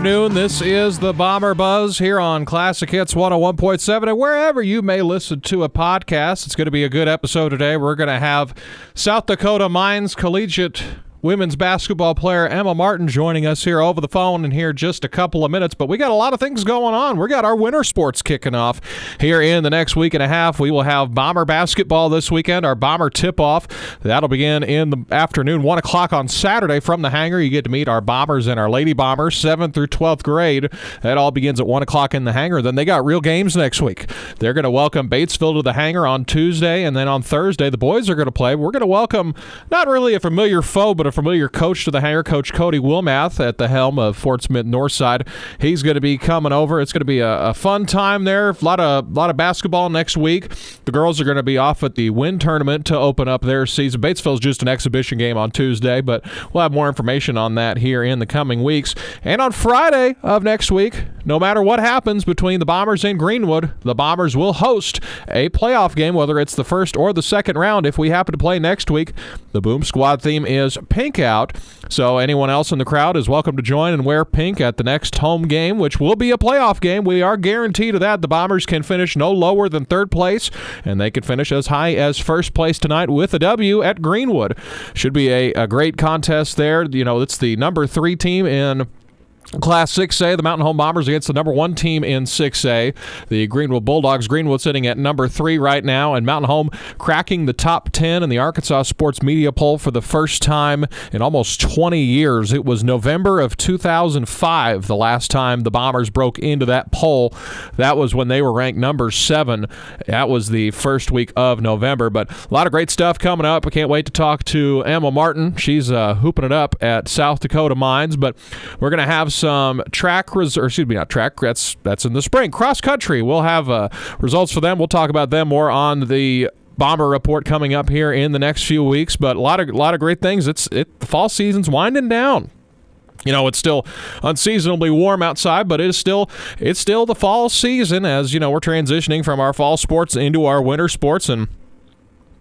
afternoon. This is the Bomber Buzz here on Classic Hits 101.7 and wherever you may listen to a podcast. It's going to be a good episode today. We're going to have South Dakota Mines Collegiate women's basketball player Emma Martin joining us here over the phone in here just a couple of minutes. But we got a lot of things going on. We got our winter sports kicking off here in the next week and a half. We will have Bomber basketball this weekend, our Bomber tip-off. That'll begin in the afternoon, 1 o'clock on Saturday from the hangar. You get to meet our Bombers and our Lady Bombers, 7th through 12th grade. That all begins at 1 o'clock in the hangar. Then they got real games next week. They're going to welcome Batesville to the hangar on Tuesday, and then on Thursday, the boys are going to play. We're going to welcome not really a familiar foe, but a familiar coach to the hangar, Coach Cody Wilmath at the helm of Fort Smith Northside. He's going to be coming over. It's going to be a fun time there. A lot of basketball next week. The girls are going to be off at the WIN tournament to open up their season. Batesville's just an exhibition game on Tuesday, but we'll have more information on that here in the coming weeks. And on Friday of next week, no matter what happens between the Bombers and Greenwood, the Bombers will host a playoff game, whether it's the first or the second round. If we happen to play next week, the Boom Squad theme is Pink Out. So anyone else in the crowd is welcome to join and wear pink at the next home game, which will be a playoff game. We are guaranteed of that. The Bombers can finish no lower than third place, and they can finish as high as first place tonight with a W at Greenwood. Should be a great contest there. You know, it's the number 3 team in Class 6A, the Mountain Home Bombers against the number 1 team in 6A, the Greenwood Bulldogs. Greenwood sitting at number 3 right now, and Mountain Home cracking the top 10 in the Arkansas Sports Media Poll for the first time in almost 20 years. It was November of 2005, the last time the Bombers broke into that poll. That was when they were ranked number 7. That was the first week of November, but a lot of great stuff coming up. I can't wait to talk to Emma Martin. She's hooping it up at South Dakota Mines, but we're going to have some that's in the spring. Cross country, we'll have results for them. We'll talk about them more on the Bomber Report coming up here in the next few weeks, but a lot of great things. The fall season's winding down. You know, it's still unseasonably warm outside, but it's still the fall season, as you know, we're transitioning from our fall sports into our winter sports, and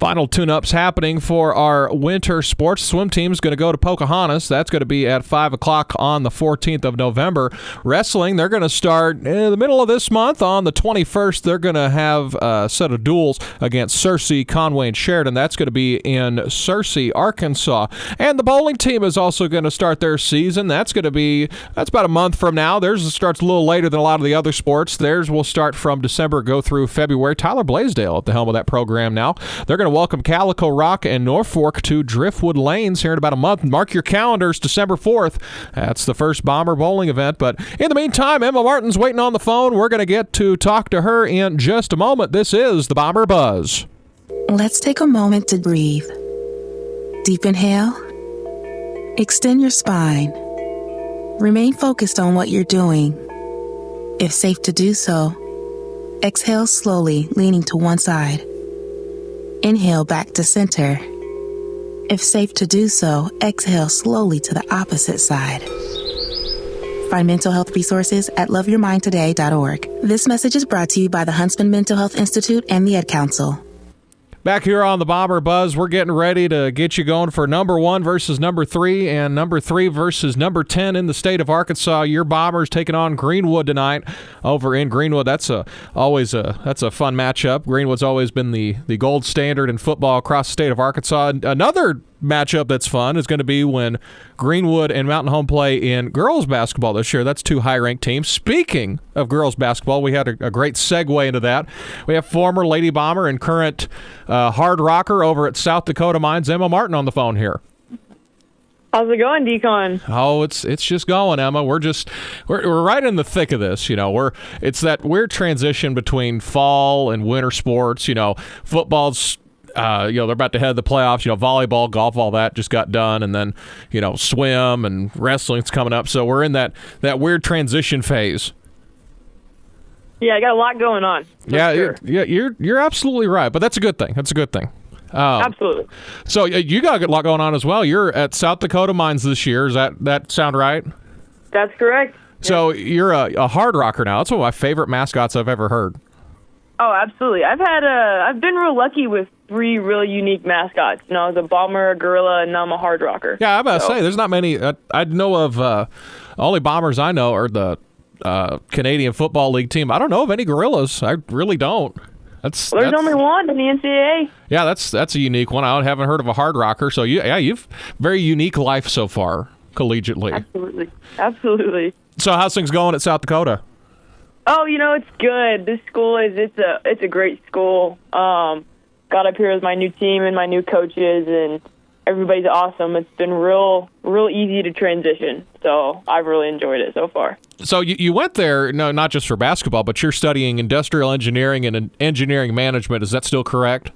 final tune-ups happening for our winter sports. Swim team is going to go to Pocahontas. That's going to be at 5 o'clock on the 14th of November. Wrestling, they're going to start in the middle of this month. On the 21st, they're going to have a set of duels against Searcy, Conway, and Sheridan. That's going to be in Searcy, Arkansas. And the bowling team is also going to start their season. That's about a month from now. Theirs starts a little later than a lot of the other sports. Theirs will start from December, go through February. Tyler Blaisdell at the helm of that program now. They're going to welcome Calico Rock and Norfolk to Driftwood Lanes here in about a month. Mark your calendars, December 4th. That's the first Bomber bowling event. But in the meantime, Emma Martin's waiting on the phone. We're going to get to talk to her in just a moment. This is the Bomber Buzz. Let's take a moment to breathe. Deep inhale. Extend your spine. Remain focused on what you're doing. If safe to do so, exhale slowly, leaning to one side. Inhale back to center. If safe to do so, exhale slowly to the opposite side. Find mental health resources at loveyourmindtoday.org. This message is brought to you by the Huntsman Mental Health Institute and the Ad Council. Back here on the Bomber Buzz, we're getting ready to get you going for number 1 versus number 3 and number 3 versus number 10 in the state of Arkansas. Your Bombers taking on Greenwood tonight over in Greenwood. That's always a fun matchup. Greenwood's always been the gold standard in football across the state of Arkansas. Another matchup that's fun is going to be when Greenwood and Mountain Home play in girls basketball this year. That's 2 high-ranked teams. Speaking of girls basketball, we had a great segue into that. We have former Lady Bomber and current Hardrocker over at South Dakota Mines, Emma Martin, on the phone here. How's it going, DConn? Oh, it's just going, Emma. We're right in the thick of this. You know, it's that weird transition between fall and winter sports. You know, football's they're about to head the playoffs. You know, volleyball, golf, all that just got done, and then swim and wrestling's coming up. So we're in that weird transition phase. Yeah, I got a lot going on. Sure. You're absolutely right, but that's a good thing. Absolutely. So you got a lot going on as well. You're at South Dakota Mines this year. Does that sound right? That's correct. So you're a Hardrocker now. That's one of my favorite mascots I've ever heard. Oh, absolutely. I've been real lucky with 3 really unique mascots. I was a bomber, a gorilla, and now I'm a Hardrocker. Yeah, I'm about to say there's not many. I know of Only Bombers I know are the Canadian Football League team. I don't know of any Gorillas. I really don't. There's only one in the NCAA. Yeah, that's a unique one. I haven't heard of a Hardrocker. So you've very unique life so far collegiately. Absolutely. So how's things going at South Dakota? Oh, it's good. This school it's a great school. Got up here with my new team and my new coaches, and everybody's awesome. It's been real easy to transition. So I've really enjoyed it so far. So you went there, no, not just for basketball, but you're studying industrial engineering and engineering management. Is that still correct?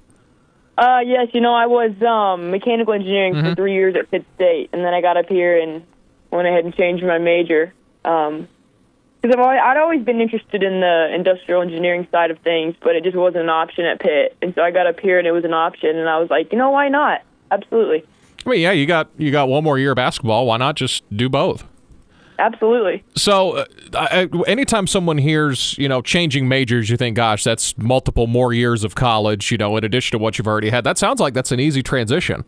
Yes. I was mechanical engineering for 3 years at Pitt State, and then I got up here and went ahead and changed my major. Because I'd always been interested in the industrial engineering side of things, but it just wasn't an option at Pitt. And so I got up here and it was an option, and I was like, why not? Absolutely. I mean, yeah, you got one more year of basketball. Why not just do both? Absolutely. So anytime someone hears, changing majors, you think, gosh, that's multiple more years of college, in addition to what you've already had. That sounds like that's an easy transition.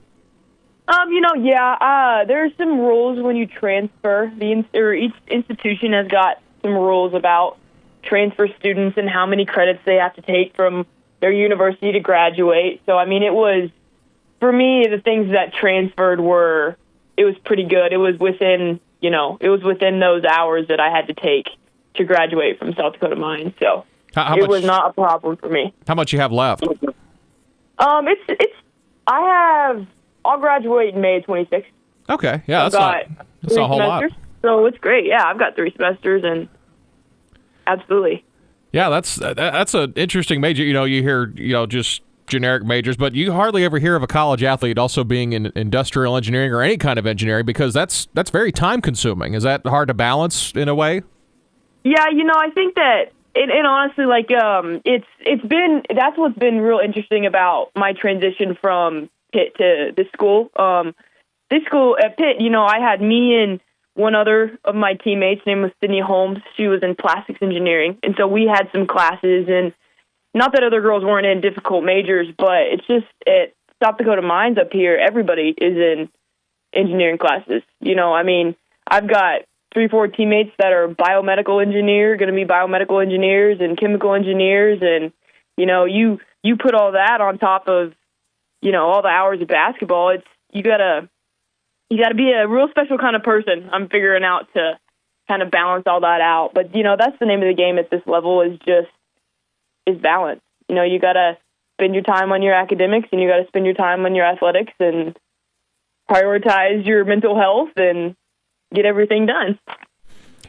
There's some rules when you transfer. Each institution has got some rules about transfer students and how many credits they have to take from their university to graduate. So, it was, for me, the things that transferred it was pretty good. It was within, those hours that I had to take to graduate from South Dakota Mines. So it was not a problem for me. How much you have left? I'll graduate in May of 26th. Okay, yeah, that's not a whole lot. So it's great. Yeah, I've got 3 semesters, and absolutely. Yeah, that's an interesting major. You hear, just generic majors, but you hardly ever hear of a college athlete also being in industrial engineering or any kind of engineering, because that's very time consuming. Is that hard to balance in a way? Yeah, I think that it honestly, that's what's been real interesting about my transition from Pitt to this school. This school at Pitt, I had me and one other of my teammates, name was Sydney Holmes. She was in plastics engineering, and so we had some classes, and not that other girls weren't in difficult majors, but it's just at South Dakota Mines up here, everybody is in engineering classes. I've got 3-4 teammates that are biomedical engineers, going to be biomedical engineers and chemical engineers, and you put all that on top of all the hours of basketball. You gotta be a real special kind of person. I'm figuring out to kind of balance all that out. But that's the name of the game at this level is balance. You gotta spend your time on your academics, and you gotta spend your time on your athletics, and prioritize your mental health and get everything done.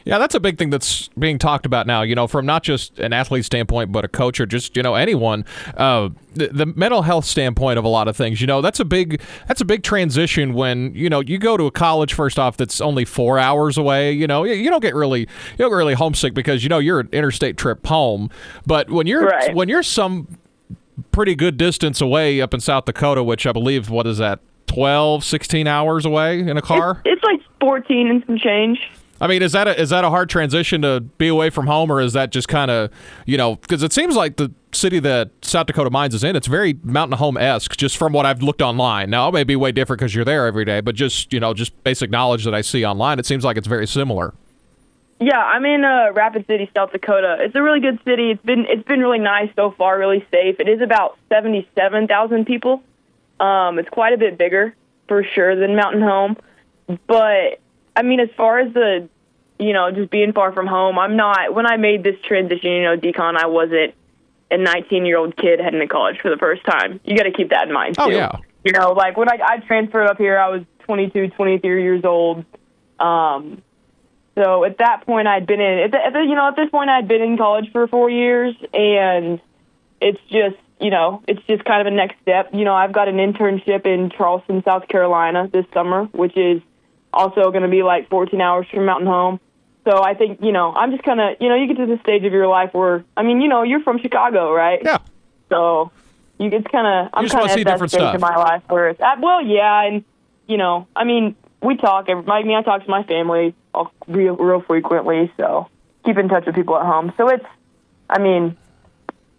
Yeah, that's a big thing that's being talked about now, from not just an athlete standpoint, but a coach or just, anyone. The mental health standpoint of a lot of things, that's a big transition when, you go to a college, first off, that's only 4 hours away. You don't get really homesick because, you're an interstate trip home. But when you're some pretty good distance away up in South Dakota, which I believe, what is that, 12, 16 hours away in a car? It's like 14 and some change. I mean, is that a hard transition to be away from home, or is that just kind of, because it seems like the city that South Dakota Mines is in, it's very Mountain Home-esque, just from what I've looked online. Now, it may be way different because you're there every day, but just basic knowledge that I see online, it seems like it's very similar. Yeah, I'm in Rapid City, South Dakota. It's a really good city. It's been really nice so far, really safe. It is about 77,000 people. It's quite a bit bigger, for sure, than Mountain Home. But, as far as the, just being far from home, when I made this transition, DConn, I wasn't a 19-year-old kid heading to college for the first time. You got to keep that in mind, too. Oh, yeah. When I transferred up here, I was 22, 23 years old. So at that point, I'd been at this point, I'd been in college for 4 years, and it's just, it's just kind of a next step. I've got an internship in Charleston, South Carolina this summer, which is also going to be like 14 hours from Mountain Home. So I think, I'm just kind of, you get to the stage of your life where, you're from Chicago, right? Yeah. So I'm kind of at that stage in my life where it's at, well, yeah. And, we talk, I talk to my family real frequently. So keep in touch with people at home. So it's,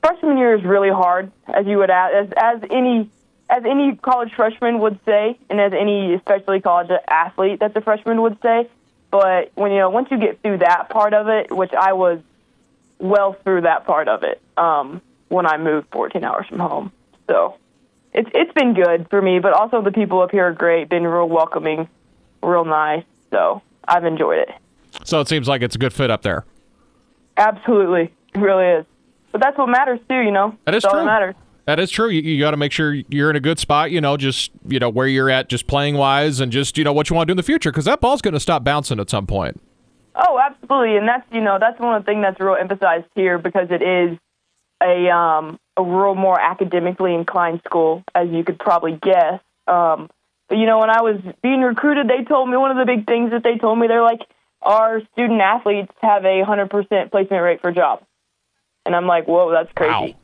freshman year is really hard, as you would as any college freshman would say, and as any especially college athlete that's a freshman would say. But once you get through that part of it, which I was well through that part of it when I moved 14 hours from home. So it's been good for me, but also the people up here are great, been real welcoming, real nice. So I've enjoyed it. So it seems like it's a good fit up there. Absolutely. It really is. But that's what matters too, That is that's true. all that matters. That is true. You got to make sure you're in a good spot, just, where you're at just playing-wise and just, what you want to do in the future, because that ball's going to stop bouncing at some point. Oh, absolutely. And that's one of the things that's real emphasized here because it is a real more academically inclined school, as you could probably guess. But, when I was being recruited, they told me one of the big things that they told me, they're like, our student athletes have a 100% placement rate for jobs. And I'm like, whoa, that's crazy.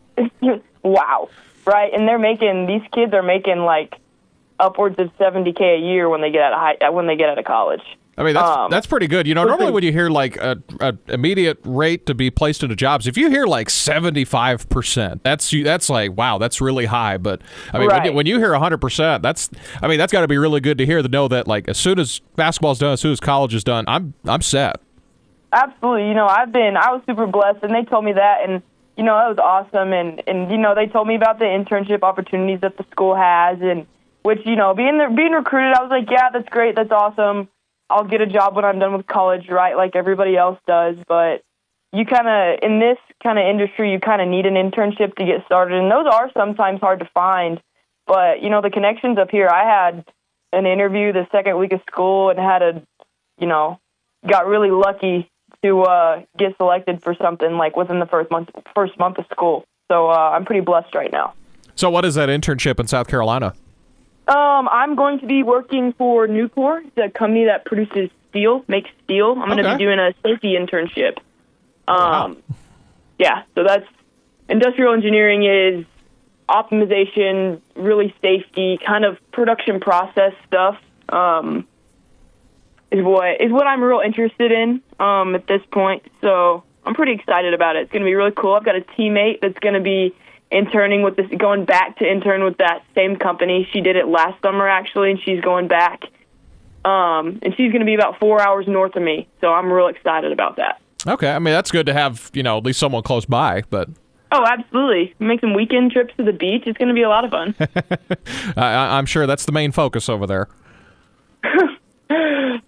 Wow. Wow. Right. And these kids are making like upwards of $70K a year when they get out of college. I mean, that's pretty good. Normally when you hear like a immediate rate to be placed into jobs, if you hear like 75%, that's like, wow, that's really high. But I mean, right. when you hear 100%, that's got to be really good to hear, to know that like as soon as basketball's done, as soon as college is done, I'm set. Absolutely. I was super blessed, and they told me that, and that was awesome. And they told me about the internship opportunities that the school has, and which, being recruited, I was like, yeah, that's great. That's awesome. I'll get a job when I'm done with college, right? Like everybody else does. But in this kind of industry, you kind of need an internship to get started. And those are sometimes hard to find. But, the connections up here, I had an interview the second week of school and got really lucky to get selected for something like within the first month of school. So I'm pretty blessed right now. So what is that internship in South Carolina? I'm going to be working for Nucor, the company that produces makes steel. I'm going to be doing a safety internship. Wow. Yeah, so that's industrial engineering is optimization, really safety, kind of production process stuff. Is what I'm real interested in at this point. So I'm pretty excited about it. It's going to be really cool. I've got a teammate that's going to be going back to intern with that same company. She did it last summer, actually, and she's going back. And she's going to be about 4 hours north of me. So I'm real excited about that. Okay. I mean, that's good to have, at least someone close by, but... Oh, absolutely. Make some weekend trips to the beach. It's going to be a lot of fun. I'm sure that's the main focus over there.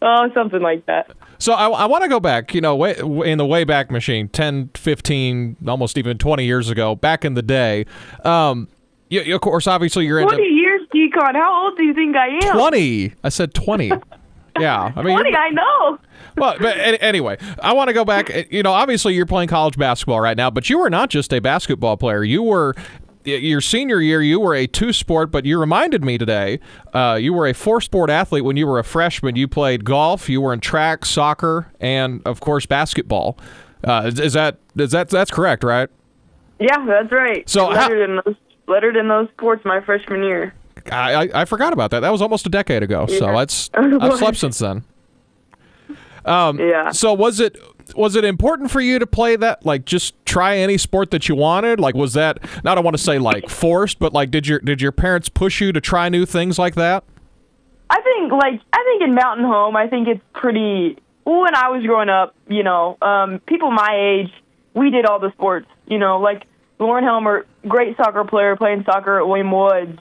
Oh, something like that. So I want to go back, in the Wayback Machine, 10, 15, almost even 20 years ago, back in the day. Of course, obviously, you're in 20 years, DConn. How old do you think I am? 20. I said 20. Yeah. I mean, 20, I know. Well, but anyway, I want to go back. Obviously, you're playing college basketball right now, but you were not just a basketball player. You were... Your senior year, you were a two-sport, but you reminded me today, you were a four-sport athlete when you were a freshman. You played golf, you were in track, soccer, and, of course, basketball. That's correct, right? Yeah, that's right. So lettered in those sports my freshman year. I forgot about that. That was almost a decade ago, so I've slept since then. Yeah. So was it important for you to play that, like, just try any sport that you wanted? Like, was that, not I want to say like forced, but like did your parents push you to try new things like that? I think in Mountain Home, I think it's pretty, when I was growing up, people my age, we did all the sports, like Lauren Helmer, great soccer player, playing soccer at William Woods,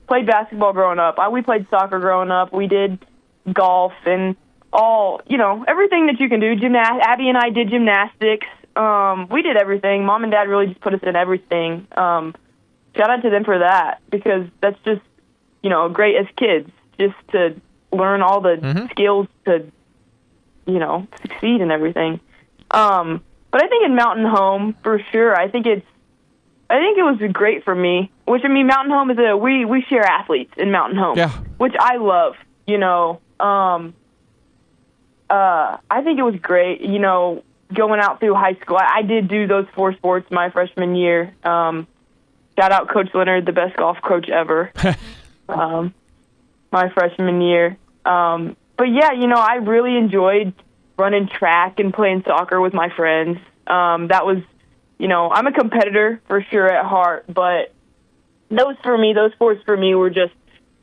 played basketball growing up. We played soccer growing up. We did golf and all, everything that you can do. Abby and I did gymnastics. We did everything. Mom and Dad really just put us in everything. Shout out to them for that, because that's just, great as kids, just to learn all the skills to, succeed in everything. But I think in Mountain Home, for sure, I think it was great for me, which, Mountain Home is we share athletes in Mountain Home, which I love, I think it was great, going out through high school. I did do those four sports my freshman year. Shout out Coach Leonard, the best golf coach ever, my freshman year. But yeah, I really enjoyed running track and playing soccer with my friends. That was, I'm a competitor for sure at heart, but those sports for me were just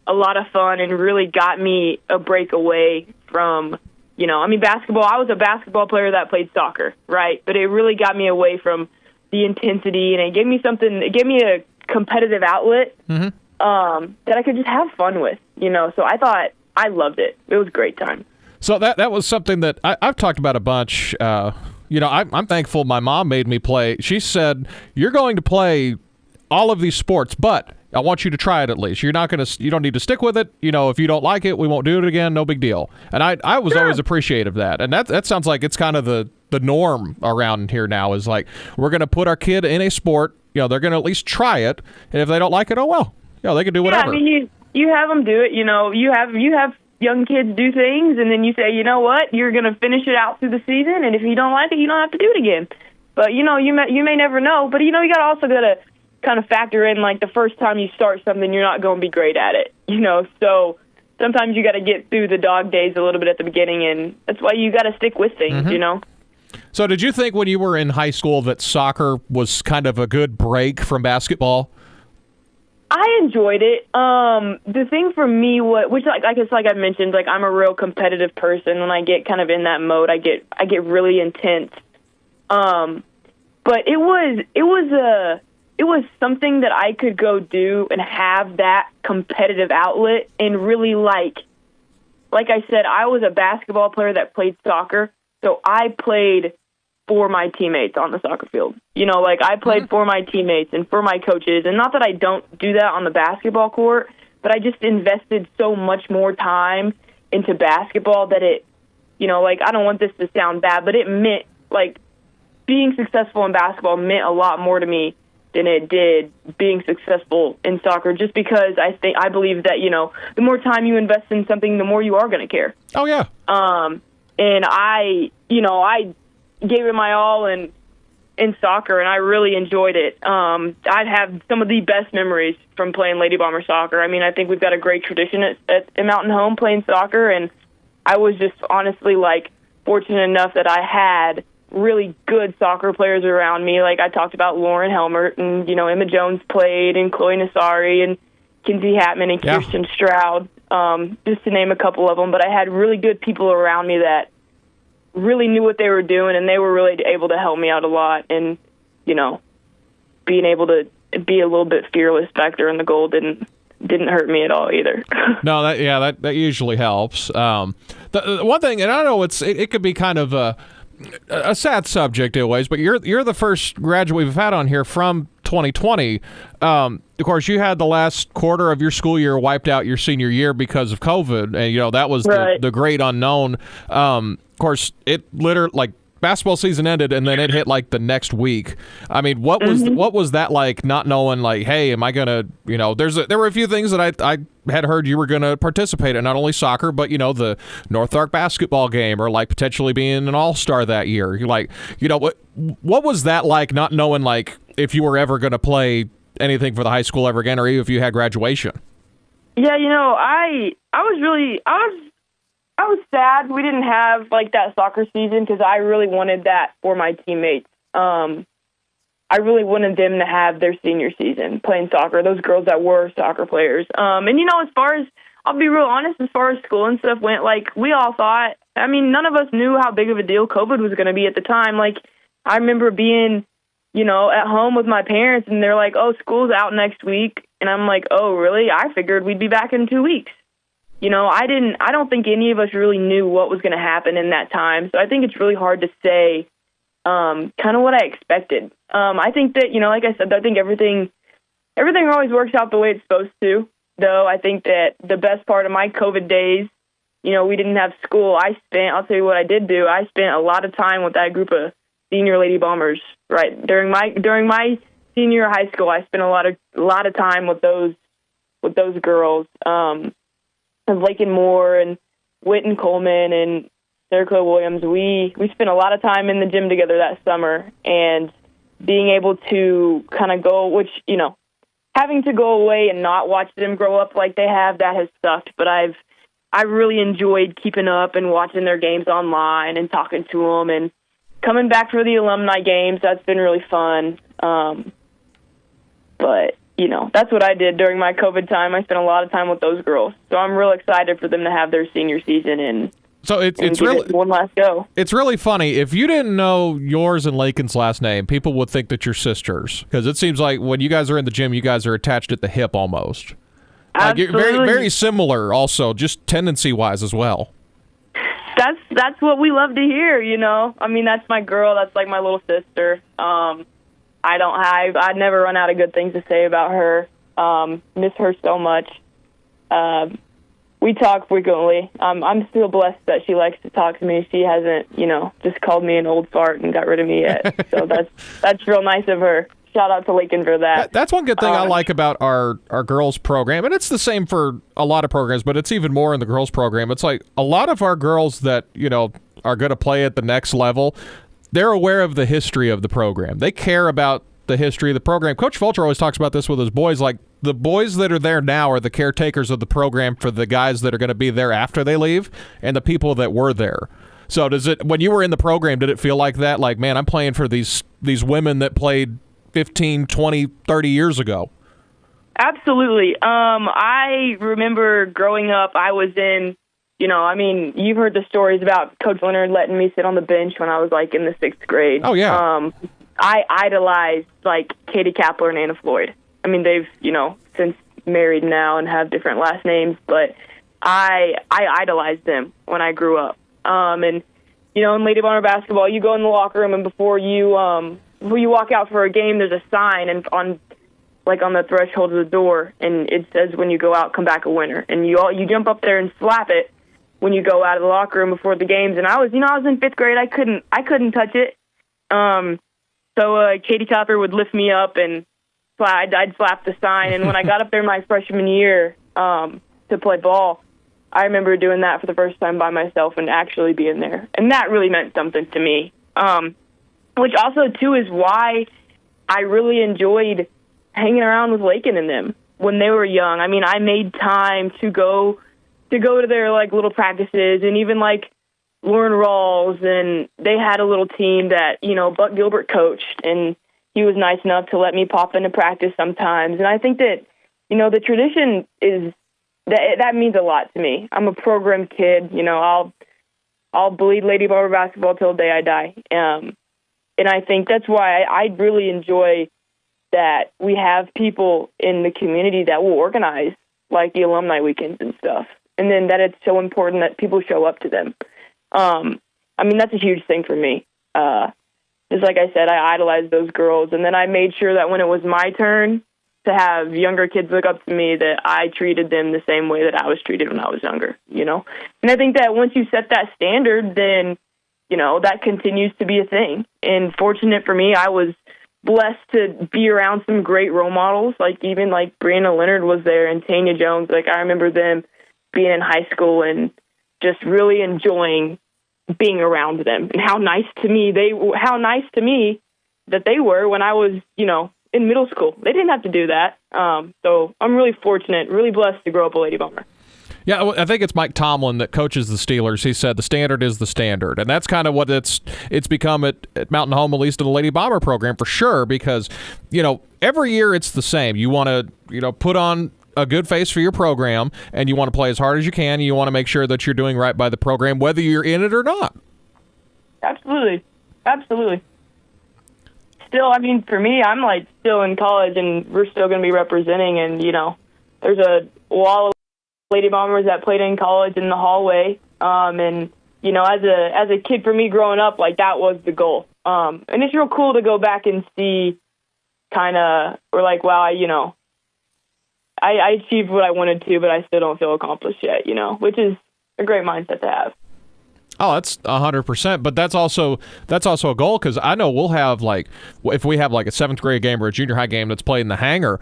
a lot of fun and really got me a break away from basketball, I was a basketball player that played soccer, right? But it really got me away from the intensity, and it gave me a competitive outlet that I could just have fun with, So I loved it. It was a great time. So that was something that I've talked about a bunch. I'm thankful my mom made me play. She said, "You're going to play all of these sports, but I want you to try it at least. You don't need to stick with it. If you don't like it, we won't do it again. No big deal." And I was always appreciative of that. And that sounds like it's kind of the norm around here now, is like, we're going to put our kid in a sport. They're going to at least try it. And if they don't like it, oh well, they can do whatever. Yeah, you have them do it. You have young kids do things, and then you say, you know what, you're going to finish it out through the season, and if you don't like it, you don't have to do it again. But you may never know. But you gotta kind of factor in, like, the first time you start something, you're not going to be great at it. So sometimes you got to get through the dog days a little bit at the beginning, and that's why you got to stick with things. So did you think when you were in high school that soccer was kind of a good break from basketball? I enjoyed it. The thing for me, which I mentioned, like, I'm a real competitive person. When I get kind of in that mode, I get really intense. But it was something that I could go do and have that competitive outlet, and really like I said, I was a basketball player that played soccer, so I played for my teammates on the soccer field. I played for my teammates and for my coaches, and not that I don't do that on the basketball court, but I just invested so much more time into basketball that it, I don't want this to sound bad, but it meant, like, being successful in basketball meant a lot more to me than it did being successful in soccer, just because I believe that, the more time you invest in something, the more you are going to care. Oh, yeah. And I gave it my all in soccer, and I really enjoyed it. I'd have some of the best memories from playing Lady Bomber soccer. I mean, I think we've got a great tradition at Mountain Home playing soccer, and I was just honestly, like, fortunate enough that I had really good soccer players around me. Like, I talked about Lauren Helmert, and, Emma Jones played, and Chloe Nassari, and Kinsey Hatman, and Kirsten Stroud, just to name a couple of them. But I had really good people around me that really knew what they were doing, and they were really able to help me out a lot. And, being able to be a little bit fearless back there in the goal didn't hurt me at all either. No, that usually helps. The one thing, and I know it could be kind of a sad subject always, but you're the first graduate we've had on here from 2020. Of course, you had the last quarter of your school year wiped out your senior year because of COVID, and that was right. the great unknown. Of course, it literally, like, basketball season ended, and then it hit, like, the next week. I mean, what was that like, not knowing, like, hey, am I gonna, there were a few things that I had heard you were gonna participate in, not only soccer, but the North Ark basketball game, or, like, potentially being an all-star that year. You're like, what was that like, not knowing, like, if you were ever gonna play anything for the high school ever again, or even if you had graduation? Yeah, I was sad we didn't have, like, that soccer season, because I really wanted that for my teammates. I really wanted them to have their senior season playing soccer, those girls that were soccer players. And, as far as, I'll be real honest, as far as school and stuff went, like, we all thought, I mean, none of us knew how big of a deal COVID was going to be at the time. Like, I remember being, at home with my parents, and they're like, oh, school's out next week. And I'm like, oh, really? I figured we'd be back in 2 weeks. I don't think any of us really knew what was going to happen in that time. So I think it's really hard to say kind of what I expected. I think that, like I said, I think everything always works out the way it's supposed to, though. I think that the best part of my COVID days, we didn't have school. I'll tell you what I did do. I spent a lot of time with that group of senior Lady Bombers, right? During my senior high school, I spent a lot of time with those girls. Of Lakin Moore and Whitten Coleman and Sarah Chloe Williams, we spent a lot of time in the gym together that summer, and being able to kind of go, which, having to go away and not watch them grow up like they have, that has sucked. But I really enjoyed keeping up and watching their games online and talking to them, and coming back for the alumni games. That's been really fun. But that's what I did during my COVID time. I spent a lot of time with those girls. So I'm real excited for them to have their senior season. And So it's give really it one last go. It's really funny. If you didn't know yours and Lakin's last name, people would think that you're sisters, because it seems like when you guys are in the gym, you guys are attached at the hip almost. Like you're very, very similar, also, just tendency-wise as well. That's what we love to hear, you know. I mean, that's my girl. That's like my little sister. I'd never run out of good things to say about her. Miss her so much. We talk frequently. I'm still blessed that she likes to talk to me. She hasn't, just called me an old fart and got rid of me yet. So that's real nice of her. Shout out to Lakin for that. That's one good thing I like about our girls program, and it's the same for a lot of programs, but it's even more in the girls program. It's like a lot of our girls that, are going to play at the next level, they're aware of the history of the program. They care about the history of the program. Coach Fulcher always talks about this with his boys, like the boys that are there now are the caretakers of the program for the guys that are going to be there after they leave and the people that were there. So when you were in the program, did it feel like that? Like, man, I'm playing for these women that played 15, 20, 30 years ago. Absolutely. I remember growing up, I was in, you've heard the stories about Coach Leonard letting me sit on the bench when I was like in the 6th grade. Oh, yeah. I idolized like Katie Kapler and Anna Floyd. I mean, they've, since married now and have different last names, but I idolized them when I grew up. And, in Lady Bomber basketball, you go in the locker room and before you walk out for a game, there's a sign and on the threshold of the door, and it says, "When you go out, come back a winner." And you jump up there and slap it when you go out of the locker room before the games. And I was in 5th grade. I couldn't touch it. So Katie Topper would lift me up and I'd slap the sign. And when I got up there my freshman year to play ball, I remember doing that for the first time by myself and actually being there. And that really meant something to me. Which also, too, is why I really enjoyed hanging around with Lakin and them when they were young. I mean, I made time to go to their, like, little practices, and even, like, Lauren Rawls, and they had a little team that, Buck Gilbert coached, and he was nice enough to let me pop into practice sometimes. And I think that, the tradition is, that means a lot to me. I'm a program kid. I'll bleed Lady Bomber basketball till the day I die. And I think that's why I really enjoy that we have people in the community that will organize, like the alumni weekends and stuff. And then that it's so important that people show up to them. That's a huge thing for me. Just like I said, I idolized those girls. And then I made sure that when it was my turn to have younger kids look up to me, that I treated them the same way that I was treated when I was younger, And I think that once you set that standard, then that continues to be a thing. And fortunate for me, I was blessed to be around some great role models, like even like Brianna Leonard was there and Tanya Jones. Like I remember them being in high school and just really enjoying being around them and how nice to me that they were when I was, in middle school. They didn't have to do that. So I'm really fortunate, really blessed to grow up a Lady Bomber. Yeah, I think it's Mike Tomlin that coaches the Steelers. He said the standard is the standard, and that's kind of what it's become at Mountain Home, at least in the Lady Bomber program for sure, because, every year it's the same. You want to, put on a good face for your program, and you want to play as hard as you can, and you want to make sure that you're doing right by the program, whether you're in it or not. Absolutely. Still, for me, I'm like still in college, and we're still going to be representing, and, there's a wall of Lady Bombers that played in college in the hallway, and as a kid for me growing up, like that was the goal. And it's real cool to go back and see, we're like, wow, I achieved what I wanted to, but I still don't feel accomplished yet, which is a great mindset to have. Oh, that's 100%. But that's also a goal, because I know we'll have if we have like a 7th grade game or a junior high game that's played in the hangar,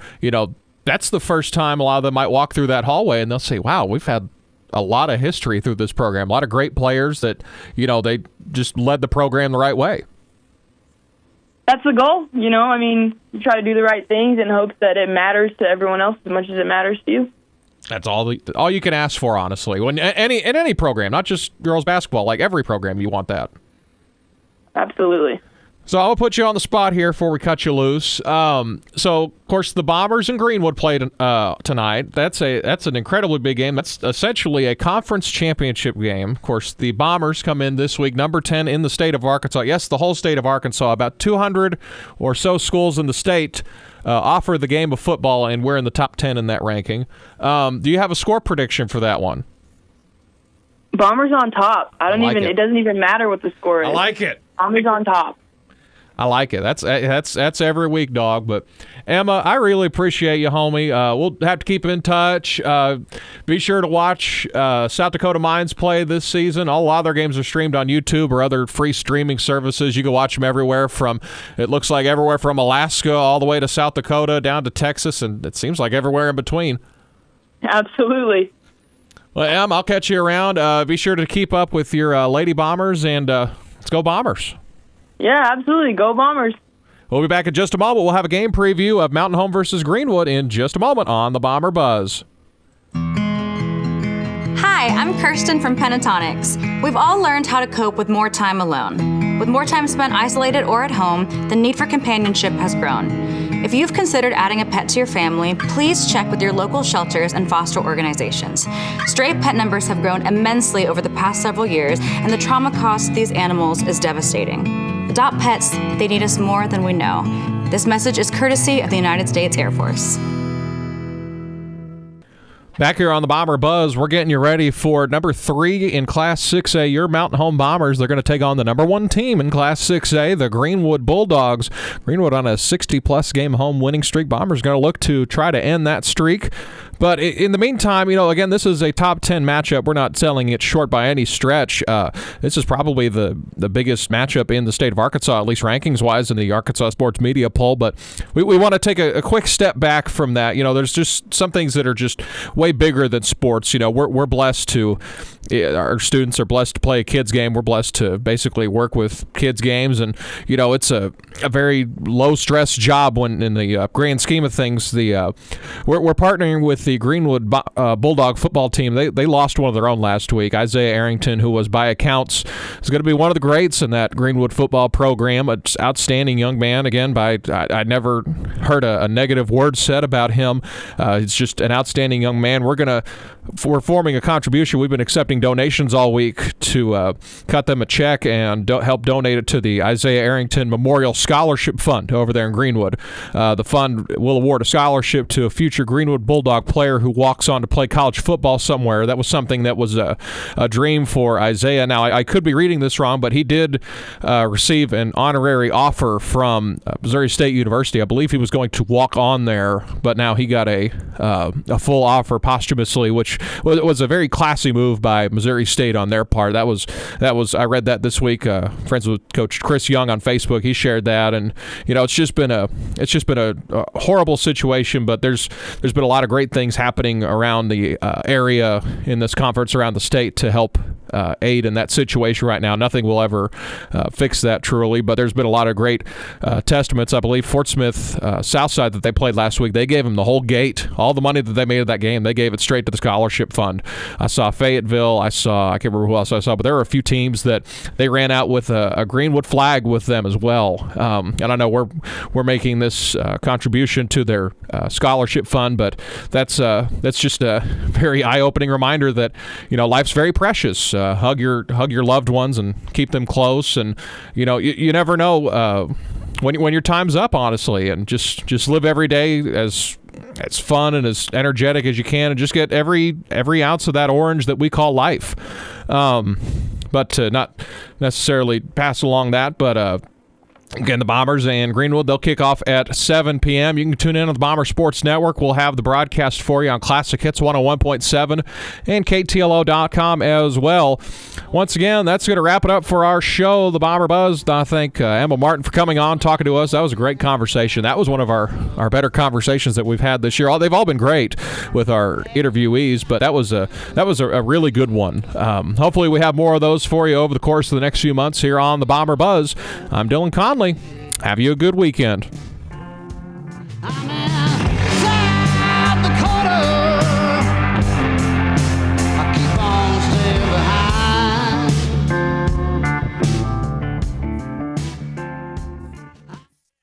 that's the first time a lot of them might walk through that hallway and they'll say, wow, we've had a lot of history through this program, a lot of great players that, they just led the program the right way. That's the goal. You try to do the right things in hopes that it matters to everyone else as much as it matters to you. That's all you can ask for, honestly. In any program, not just girls basketball, like every program, you want that. Absolutely. So I'll put you on the spot here before we cut you loose. So, of course, the Bombers and Greenwood played tonight. That's an incredibly big game. That's essentially a conference championship game. Of course, the Bombers come in this week, number 10 in the state of Arkansas. Yes, the whole state of Arkansas. About 200 or so schools in the state offer the game of football, and we're in the top 10 in that ranking. Do you have a score prediction for that one? Bombers on top. It doesn't even matter what the score is. I like it. Bombers on top. I like it. That's every week, dog. But Emma, I really appreciate you, homie. We'll have to keep in touch. Be sure to watch South Dakota Mines play this season. A lot of their games are streamed on YouTube or other free streaming services. You can watch them everywhere from Alaska all the way to South Dakota down to Texas, and it seems like everywhere in between. Absolutely. Well, Em, I'll catch you around. Be sure to keep up with your Lady Bombers, and let's go Bombers. Yeah, absolutely. Go Bombers. We'll be back in just a moment. We'll have a game preview of Mountain Home versus Greenwood in just a moment on the Bomber Buzz. Hi, I'm Kirsten from Pentatonics. We've all learned how to cope with more time alone. With more time spent isolated or at home, the need for companionship has grown. If you've considered adding a pet to your family, please check with your local shelters and foster organizations. Stray pet numbers have grown immensely over the past several years, and the trauma caused to these animals is devastating. Adopt pets, they need us more than we know. This message is courtesy of the United States Air Force. Back here on the Bomber Buzz, we're getting you ready for number 3 in Class 6A. Your Mountain Home Bombers, they're going to take on the number 1 team in Class 6A, the Greenwood Bulldogs. Greenwood on a 60-plus game home winning streak. Bombers going to look to try to end that streak. But in the meantime, again, this is a top 10 matchup. We're not selling it short by any stretch. This is probably the biggest matchup in the state of Arkansas, at least rankings-wise, in the Arkansas Sports Media Poll. But we want to take a quick step back from that. There's just some things that are just way bigger than sports. We're blessed to, our students are blessed to play a kids game. We're blessed to basically work with kids games, and it's a very low-stress job when in the grand scheme of things. We're partnering with the Greenwood Bulldog football team. They lost one of their own last week. Isaiah Arrington, who was by accounts is going to be one of the greats in that Greenwood football program. An outstanding young man. Again, I never heard a negative word said about him. He's just an outstanding young man. We're forming a contribution. We've been accepting donations all week to cut them a check and help donate it to the Isaiah Arrington Memorial Scholarship Fund over there in Greenwood. The fund will award a scholarship to a future Greenwood Bulldog player who walks on to play college football somewhere. That was something that was a dream for Isaiah. Now, I could be reading this wrong, but he did receive an honorary offer from Missouri State University. I believe he was going to walk on there, but now he got a full offer posthumously, which was a very classy move by Missouri State on their part. That was. I read that this week. Friends with Coach Chris Young on Facebook, he shared that, and it's just been a horrible situation. But there's been a lot of great things happening around the area in this conference, around the state, to help aid in that situation right now. Nothing will ever fix that truly, but there's been a lot of great testaments. I believe Fort Smith Southside that they played last week, they gave them the whole gate. All the money that they made of that game, they gave it straight to the scholarship fund. I saw Fayetteville. I can't remember who else I saw, but there were a few teams that they ran out with a Greenwood flag with them as well. And I know we're making this contribution to their scholarship fund, but that's just a very eye-opening reminder that life's very precious. Hug your loved ones and keep them close, and you never know when your time's up, honestly, and just live every day as fun and as energetic as you can, and just get every ounce of that orange that we call life. But not necessarily pass along that, but again, the Bombers and Greenwood, they'll kick off at 7 p.m. You can tune in on the Bomber Sports Network. We'll have the broadcast for you on Classic Hits 101.7 and KTLO.com as well. Once again, that's going to wrap it up for our show, the Bomber Buzz. I thank Emma Martin for coming on, talking to us. That was a great conversation. That was one of our better conversations that we've had this year. They've all been great with our interviewees, but that was a really good one. Hopefully we have more of those for you over the course of the next few months here on the Bomber Buzz. I'm Dylan Conley. Have you a good weekend.